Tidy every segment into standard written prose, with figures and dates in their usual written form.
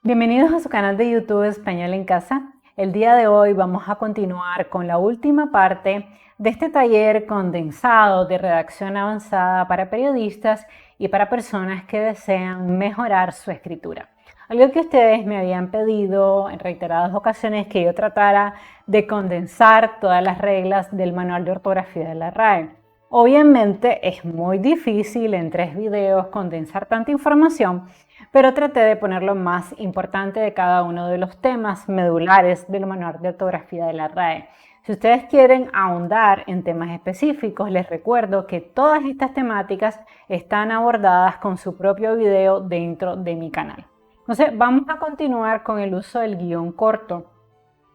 Bienvenidos a su canal de YouTube Español en Casa. El día de hoy vamos a continuar con la última parte de este taller condensado de redacción avanzada para periodistas y para personas que desean mejorar su escritura. Algo que ustedes me habían pedido en reiteradas ocasiones que yo tratara de condensar todas las reglas del manual de ortografía de la RAE. Obviamente es muy difícil en 3 videos condensar tanta información, pero traté de poner lo más importante de cada uno de los temas medulares del manual de ortografía de la RAE. Si ustedes quieren ahondar en temas específicos, les recuerdo que todas estas temáticas están abordadas con su propio video dentro de mi canal. Entonces, vamos a continuar con el uso del guión corto,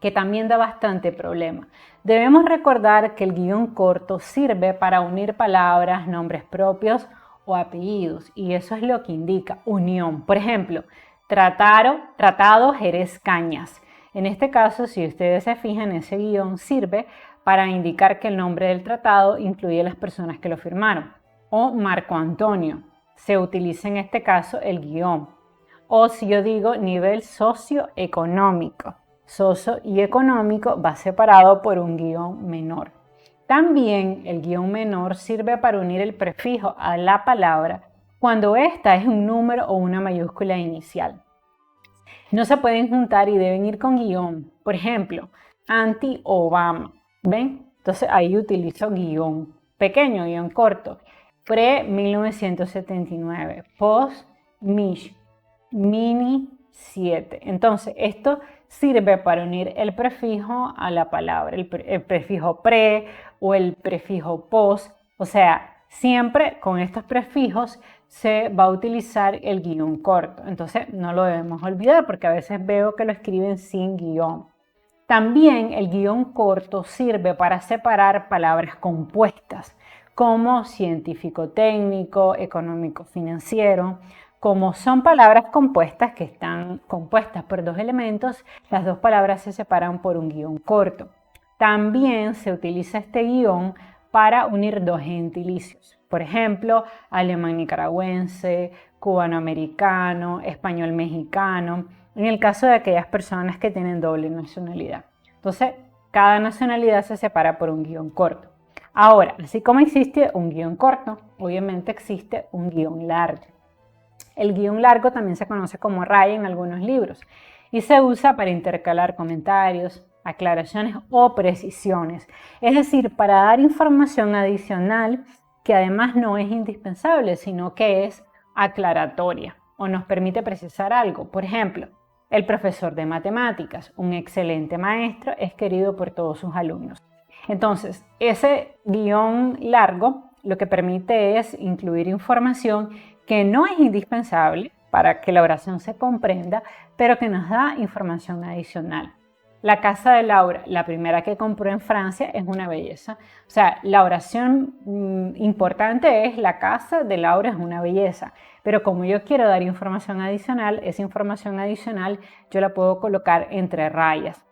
que también da bastante problema. Debemos recordar que el guión corto sirve para unir palabras, nombres propios o apellidos, y eso es lo que indica unión. Por ejemplo, tratado Jerez Cañas. En este caso, si ustedes se fijan, ese guión sirve para indicar que el nombre del tratado incluye a las personas que lo firmaron. O Marco Antonio, se utiliza en este caso el guión. O si yo digo nivel socioeconómico, socio y económico va separado por un guión menor. También el guión menor sirve para unir el prefijo a la palabra cuando ésta es un número o una mayúscula inicial. No se pueden juntar y deben ir con guión. Por ejemplo, anti-Obama. ¿Ven? Entonces ahí utilizo guión pequeño, guión corto. Pre-1979. Post-Mish. Mini 7. Entonces esto sirve para unir el prefijo a la palabra, el prefijo pre o el prefijo post. O sea, siempre con estos prefijos se va a utilizar el guión corto. Entonces no lo debemos olvidar porque a veces veo que lo escriben sin guión. También el guión corto sirve para separar palabras compuestas como científico-técnico, económico-financiero. Como son palabras compuestas que están compuestas por 2 elementos, las 2 palabras se separan por un guión corto. También se utiliza este guión para unir 2 gentilicios. Por ejemplo, alemán-nicaragüense, cubano-americano, español-mexicano, en el caso de aquellas personas que tienen doble nacionalidad. Entonces, cada nacionalidad se separa por un guión corto. Ahora, así como existe un guión corto, obviamente existe un guión largo. El guión largo también se conoce como raya en algunos libros y se usa para intercalar comentarios, aclaraciones o precisiones, es decir, para dar información adicional que además no es indispensable, sino que es aclaratoria o nos permite precisar algo. Por ejemplo, el profesor de matemáticas, un excelente maestro, es querido por todos sus alumnos. Entonces, ese guión largo lo que permite es incluir información que no es indispensable para que la oración se comprenda, pero que nos da información adicional. La casa de Laura, la primera que compró en Francia, es una belleza. O sea, la oración importante es la casa de Laura es una belleza. Pero como yo quiero dar información adicional, esa información adicional yo la puedo colocar entre rayas.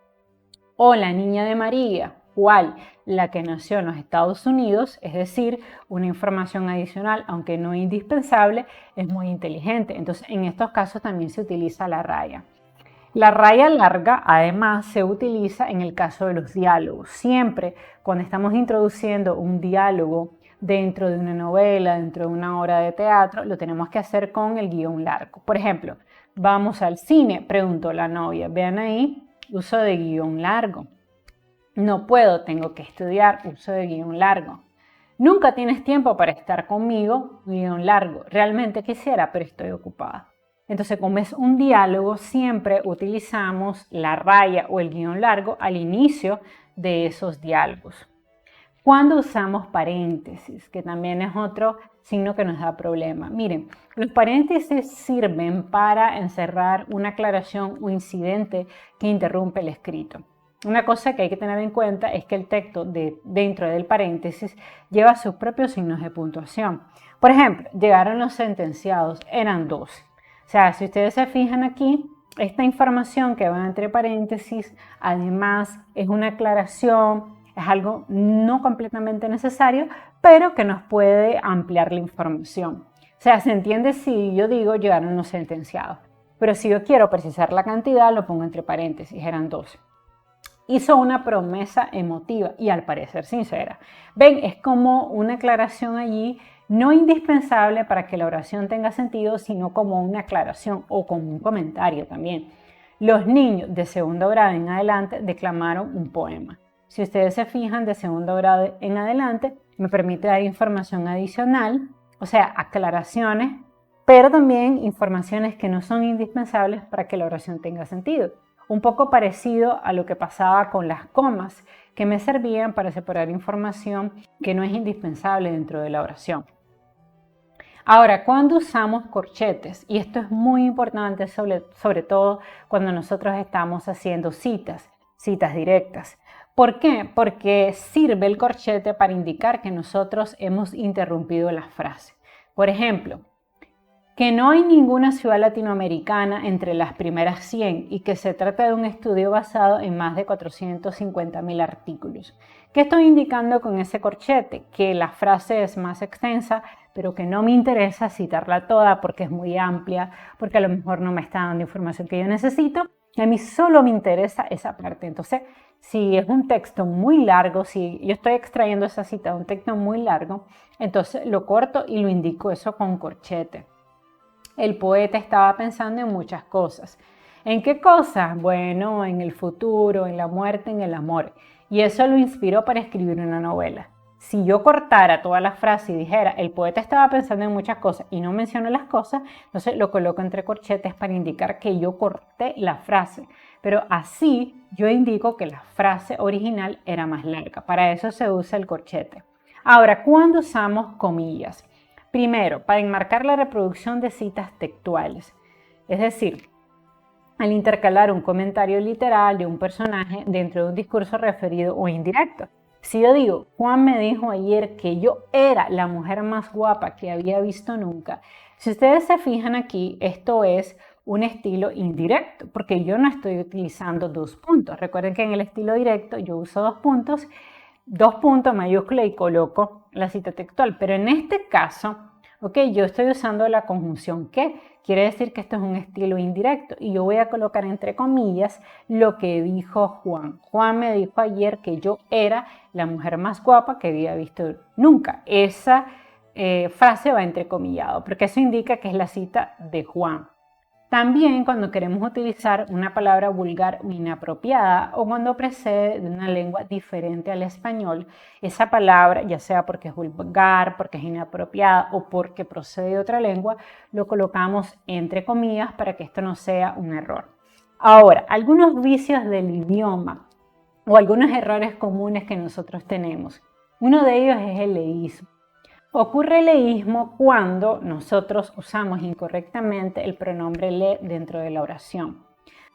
O la niña de María, ¿cuál? La que nació en los Estados Unidos, es decir, una información adicional, aunque no indispensable, es muy inteligente. Entonces, en estos casos también se utiliza la raya. La raya larga, además, se utiliza en el caso de los diálogos. Siempre cuando estamos introduciendo un diálogo dentro de una novela, dentro de una obra de teatro, lo tenemos que hacer con el guión largo. Por ejemplo, vamos al cine, preguntó la novia. Vean ahí, uso de guión largo. No puedo, tengo que estudiar, uso de guión largo. Nunca tienes tiempo para estar conmigo, guión largo. Realmente quisiera, pero estoy ocupada. Entonces, como es un diálogo, siempre utilizamos la raya o el guión largo al inicio de esos diálogos. Cuando usamos paréntesis, que también es otro signo que nos da problema. Miren, los paréntesis sirven para encerrar una aclaración o incidente que interrumpe el escrito. Una cosa que hay que tener en cuenta es que el texto dentro del paréntesis lleva sus propios signos de puntuación. Por ejemplo, llegaron los sentenciados, eran 12. O sea, si ustedes se fijan aquí, esta información que va entre paréntesis, además es una aclaración, es algo no completamente necesario, pero que nos puede ampliar la información. O sea, se entiende si yo digo llegaron los sentenciados. pero si yo quiero precisar la cantidad, lo pongo entre paréntesis, eran 12. Hizo una promesa emotiva y al parecer sincera. Ven, es como una aclaración allí, no indispensable para que la oración tenga sentido, sino como una aclaración o como un comentario también. Los niños de segundo grado en adelante declamaron un poema. Si ustedes se fijan, de segundo grado en adelante, me permite dar información adicional, o sea, aclaraciones, pero también informaciones que no son indispensables para que la oración tenga sentido. Un poco parecido a lo que pasaba con las comas, que me servían para separar información que no es indispensable dentro de la oración. Ahora, cuando usamos corchetes, y esto es muy importante sobre todo cuando nosotros estamos haciendo citas directas. ¿Por qué? Porque sirve el corchete para indicar que nosotros hemos interrumpido la frase. Por ejemplo, que no hay ninguna ciudad latinoamericana entre las primeras 100 y que se trata de un estudio basado en más de 450.000 artículos. ¿Qué estoy indicando con ese corchete? Que la frase es más extensa, pero que no me interesa citarla toda porque es muy amplia, porque a lo mejor no me está dando información que yo necesito. A mí solo me interesa esa parte. Entonces, si es un texto muy largo, si yo estoy extrayendo esa cita de un texto muy largo, entonces lo corto y lo indico eso con corchete. El poeta estaba pensando en muchas cosas. ¿En qué cosas? Bueno, en el futuro, en la muerte, en el amor. Y eso lo inspiró para escribir una novela. Si yo cortara toda la frase y dijera, el poeta estaba pensando en muchas cosas y no menciono las cosas, entonces lo coloco entre corchetes para indicar que yo corté la frase. Pero así yo indico que la frase original era más larga. Para eso se usa el corchete. Ahora, ¿cuándo usamos comillas? Primero, para enmarcar la reproducción de citas textuales, es decir, al intercalar un comentario literal de un personaje dentro de un discurso referido o indirecto. Si yo digo, Juan me dijo ayer que yo era la mujer más guapa que había visto nunca, si ustedes se fijan aquí, esto es un estilo indirecto, porque yo no estoy utilizando dos puntos. Recuerden que en el estilo directo yo uso dos puntos mayúscula y coloco la cita textual, pero en este caso, yo estoy usando la conjunción que, quiere decir que esto es un estilo indirecto y yo voy a colocar entre comillas lo que dijo Juan. Juan me dijo ayer que yo era la mujer más guapa que había visto nunca. Esa frase va entrecomillado porque eso indica que es la cita de Juan. También cuando queremos utilizar una palabra vulgar o inapropiada o cuando precede de una lengua diferente al español, esa palabra, ya sea porque es vulgar, porque es inapropiada o porque procede de otra lengua, lo colocamos entre comillas para que esto no sea un error. Ahora, algunos vicios del idioma o algunos errores comunes que nosotros tenemos. Uno de ellos es el leísmo. Ocurre el leísmo cuando nosotros usamos incorrectamente el pronombre le dentro de la oración.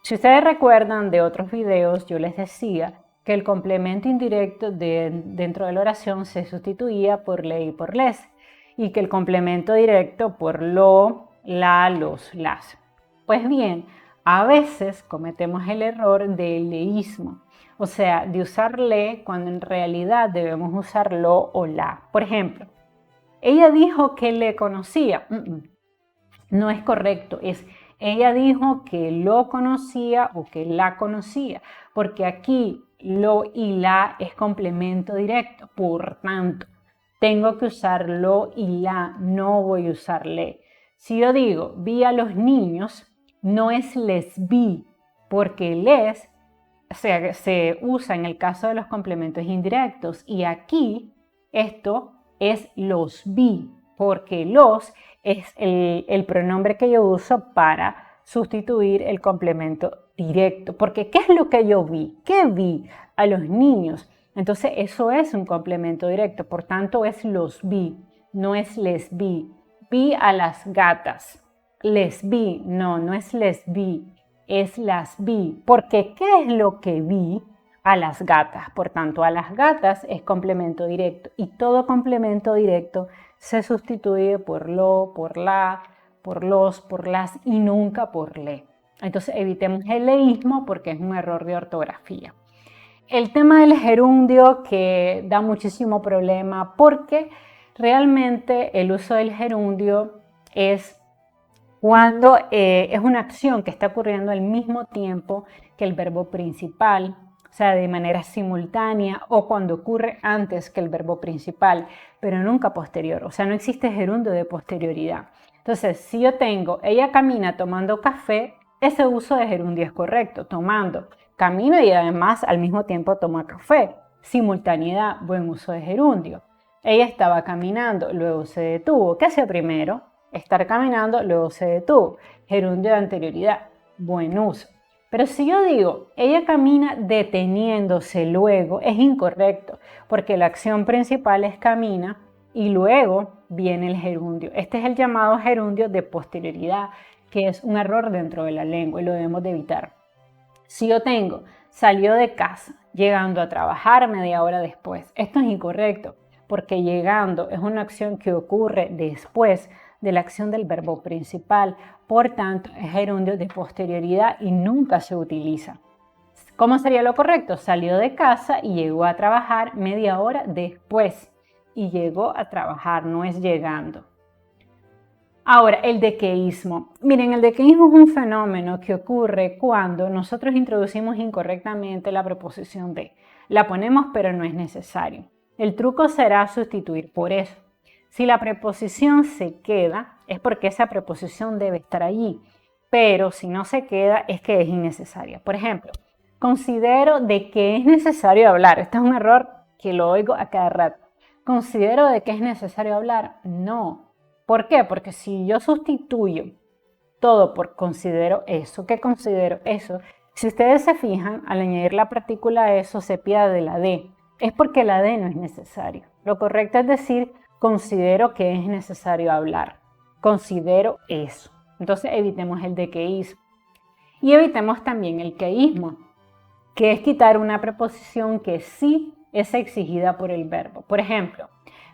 Si ustedes recuerdan de otros videos, yo les decía que el complemento indirecto dentro de la oración se sustituía por le y por les, y que el complemento directo por lo, la, los, las. Pues bien, a veces cometemos el error del leísmo, o sea, de usar le cuando en realidad debemos usar lo o la. Por ejemplo, ella dijo que le conocía. No es correcto, es ella dijo que lo conocía o que la conocía, porque aquí lo y la es complemento directo. Por tanto, tengo que usar lo y la, no voy a usar le. Si yo digo vi a los niños, no es les vi, porque les se usa en el caso de los complementos indirectos y aquí esto es los vi, porque los es el pronombre que yo uso para sustituir el complemento directo. Porque ¿qué es lo que yo vi? ¿Qué vi? A los niños. Entonces eso es un complemento directo, por tanto es los vi, no es les vi. Vi a las gatas. Les vi, no es les vi, es las vi. Porque ¿qué es lo que vi? A las gatas. Por tanto, a las gatas es complemento directo y todo complemento directo se sustituye por lo, por la, por los, por las y nunca por le. Entonces evitemos el leísmo porque es un error de ortografía. El tema del gerundio que da muchísimo problema porque realmente el uso del gerundio es cuando es una acción que está ocurriendo al mismo tiempo que el verbo principal, o sea, de manera simultánea, o cuando ocurre antes que el verbo principal, pero nunca posterior. O sea, no existe gerundio de posterioridad. Entonces, si yo tengo, ella camina tomando café, ese uso de gerundio es correcto, tomando, camino y además al mismo tiempo toma café. Simultaneidad, buen uso de gerundio. Ella estaba caminando, luego se detuvo. ¿Qué hacía primero? Estar caminando, luego se detuvo. Gerundio de anterioridad, buen uso. Pero si yo digo, ella camina deteniéndose luego, es incorrecto, porque la acción principal es camina y luego viene el gerundio. Este es el llamado gerundio de posterioridad, que es un error dentro de la lengua y lo debemos de evitar. Si yo tengo, salió de casa, llegando a trabajar media hora después, esto es incorrecto, porque llegando es una acción que ocurre después de la acción del verbo principal, por tanto es gerundio de posterioridad y nunca se utiliza. ¿Cómo sería lo correcto? Salió de casa y llegó a trabajar media hora después. Y llegó a trabajar, no es llegando. Ahora, el dequeísmo. Miren, el dequeísmo es un fenómeno que ocurre cuando nosotros introducimos incorrectamente la preposición de. La ponemos, pero no es necesario. El truco será sustituir por eso. Si la preposición se queda, es porque esa preposición debe estar allí. Pero si no se queda, es que es innecesaria. Por ejemplo, considero de que es necesario hablar. Este es un error que lo oigo a cada rato. ¿Considero de que es necesario hablar? No. ¿Por qué? Porque si yo sustituyo todo por considero eso, ¿qué considero eso? Si ustedes se fijan, al añadir la partícula eso se pierde la D. Es porque la D no es necesario. Lo correcto es decir, considero que es necesario hablar. Considero eso. Entonces evitemos el dequeísmo. Y evitemos también el queísmo, que es quitar una preposición que sí es exigida por el verbo. Por ejemplo,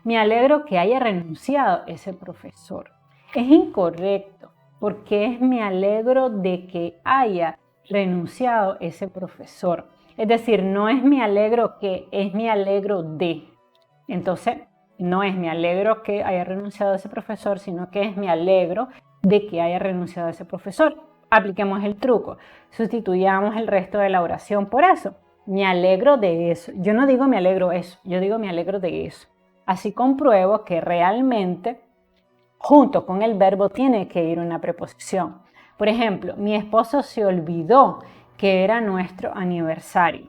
me alegro que haya renunciado ese profesor. Es incorrecto, porque es me alegro de que haya renunciado ese profesor. Es decir, no es me alegro que, es me alegro de. Entonces, no es me alegro que haya renunciado ese profesor, sino que es me alegro de que haya renunciado ese profesor. Apliquemos el truco, sustituyamos el resto de la oración por eso. Me alegro de eso. Yo no digo me alegro eso, yo digo me alegro de eso. Así compruebo que realmente junto con el verbo tiene que ir una preposición. Por ejemplo, mi esposo se olvidó que era nuestro aniversario.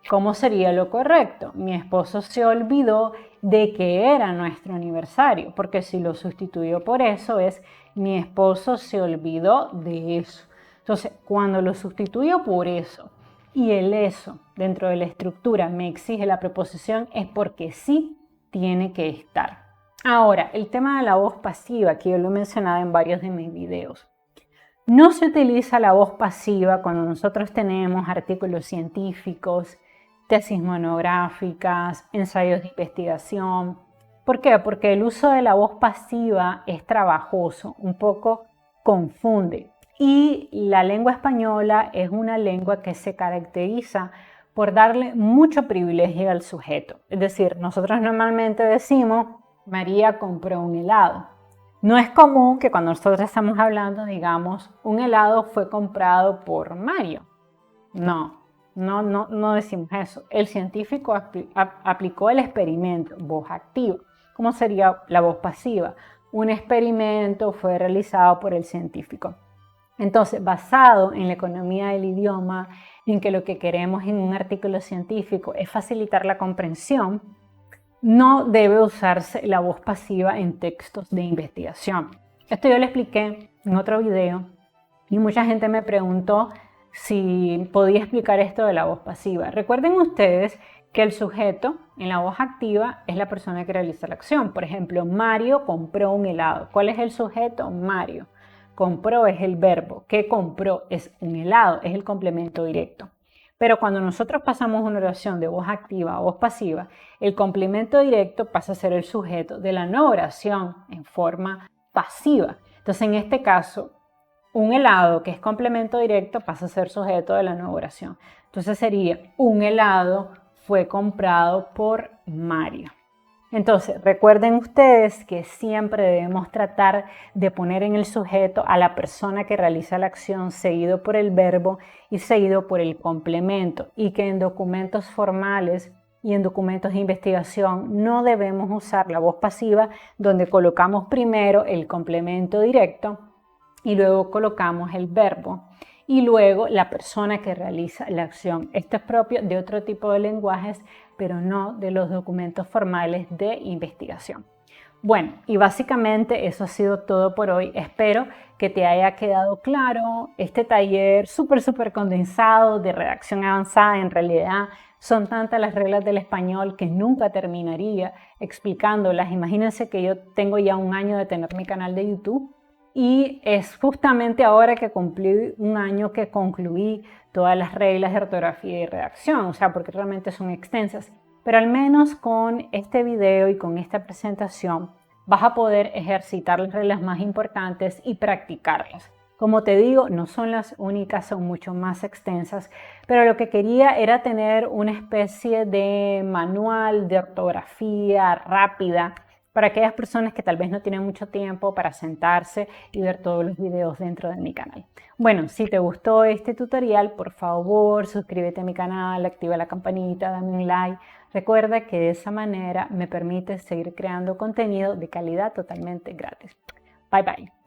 ¿Cómo sería lo correcto? Mi esposo se olvidó de que era nuestro aniversario, porque si lo sustituyo por eso es mi esposo se olvidó de eso. Entonces, cuando lo sustituyo por eso y el eso dentro de la estructura me exige la preposición es porque sí tiene que estar. Ahora, el tema de la voz pasiva, que yo lo he mencionado en varios de mis videos. No se utiliza la voz pasiva cuando nosotros tenemos artículos científicos, tesis monográficas, ensayos de investigación. ¿Por qué? Porque el uso de la voz pasiva es trabajoso, un poco confunde. Y la lengua española es una lengua que se caracteriza por darle mucho privilegio al sujeto. Es decir, nosotros normalmente decimos, María compró un helado. No es común que cuando nosotros estamos hablando digamos, un helado fue comprado por Mario. No decimos eso. El científico aplicó el experimento, voz activa. ¿Cómo sería la voz pasiva? Un experimento fue realizado por el científico. Entonces, basado en la economía del idioma, en que lo que queremos en un artículo científico es facilitar la comprensión, no debe usarse la voz pasiva en textos de investigación. Esto yo lo expliqué en otro video y mucha gente me preguntó si podía explicar esto de la voz pasiva. Recuerden ustedes que el sujeto en la voz activa es la persona que realiza la acción. Por ejemplo, Mario compró un helado. ¿Cuál es el sujeto? Mario. Compró es el verbo. ¿Qué compró? Es un helado, es el complemento directo. Pero cuando nosotros pasamos una oración de voz activa a voz pasiva, el complemento directo pasa a ser el sujeto de la nueva oración en forma pasiva. Entonces, en este caso, un helado que es complemento directo pasa a ser sujeto de la nueva oración. Entonces sería, un helado fue comprado por Mario. Entonces, recuerden ustedes que siempre debemos tratar de poner en el sujeto a la persona que realiza la acción, seguido por el verbo y seguido por el complemento, y que en documentos formales y en documentos de investigación no debemos usar la voz pasiva, donde colocamos primero el complemento directo y luego colocamos el verbo y luego la persona que realiza la acción. Esto es propio de otro tipo de lenguajes, pero no de los documentos formales de investigación. Bueno, y básicamente eso ha sido todo por hoy. Espero que te haya quedado claro este taller súper condensado de redacción avanzada. En realidad son tantas las reglas del español que nunca terminaría explicándolas. Imagínense que yo tengo ya un año de tener mi canal de YouTube y es justamente ahora que cumplí un año que concluí todas las reglas de ortografía y redacción, o sea, porque realmente son extensas. Pero al menos con este video y con esta presentación vas a poder ejercitar las reglas más importantes y practicarlas. Como te digo, no son las únicas, son mucho más extensas, pero lo que quería era tener una especie de manual de ortografía rápida para aquellas personas que tal vez no tienen mucho tiempo para sentarse y ver todos los videos dentro de mi canal. Bueno, si te gustó este tutorial, por favor, suscríbete a mi canal, activa la campanita, dame un like. Recuerda que de esa manera me permites seguir creando contenido de calidad totalmente gratis. Bye bye.